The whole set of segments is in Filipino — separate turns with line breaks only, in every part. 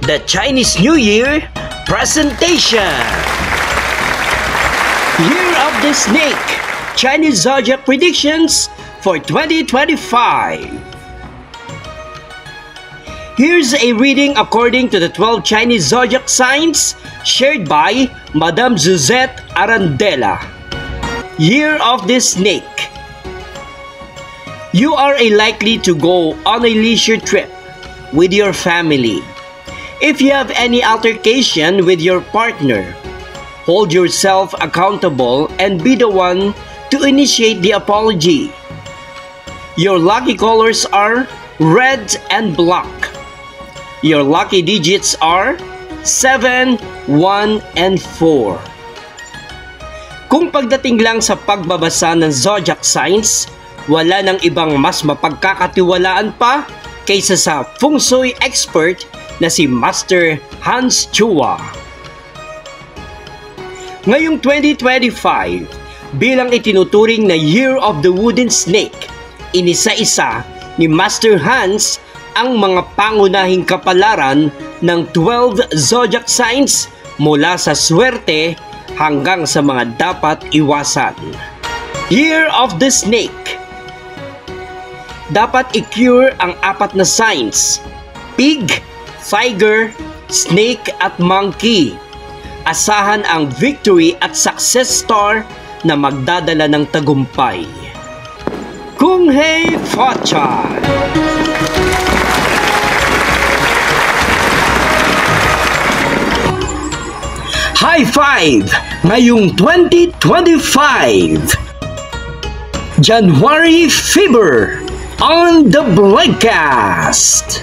the Chinese New Year presentation. Year of the Snake, Chinese Zodiac predictions for 2025. Here's a reading according to the 12 Chinese Zodiac signs shared by Madame Suzette Arandela. Year of the Snake. You are likely to go on a leisure trip with your family. If you have any altercation with your partner, hold yourself accountable and be the one to initiate the apology. Your lucky colors are red and black. Your lucky digits are 7, 1, and 4. Kung pagdating lang sa pagbabasa ng zodiac signs, wala nang ibang mas mapagkakatiwalaan pa kaysa sa feng shui expert na si Master Hans Chua. Ngayong 2025, bilang itinuturing na Year of the Wooden Snake, inisa-isa ni Master Hans ang mga pangunahing kapalaran ng 12 zodiac signs mula sa swerte hanggang sa mga dapat iwasan. Year of the Snake. Dapat i-cure ang 4 na signs: pig, tiger, snake at monkey. Asahan ang victory at success star na magdadala ng tagumpay. Kung Hei Fachan! High five ngayong 2025! January Fever on the Broadcast.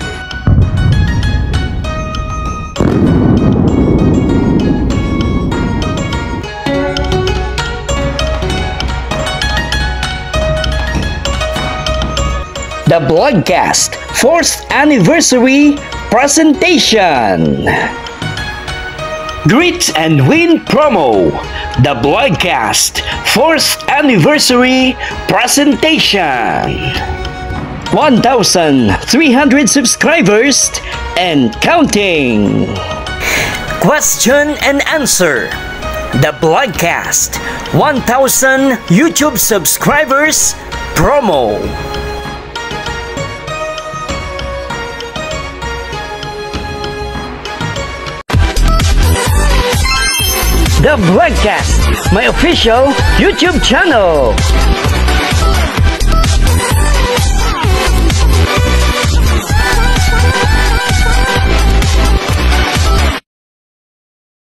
The Broadcast 4th Anniversary Presentation. Greet and Win Promo. The Broadcast 4th Anniversary Presentation. 1,300 subscribers and counting. Question and answer. The Broadcast 1,000 YouTube subscribers promo. The Broadcast, my official YouTube channel.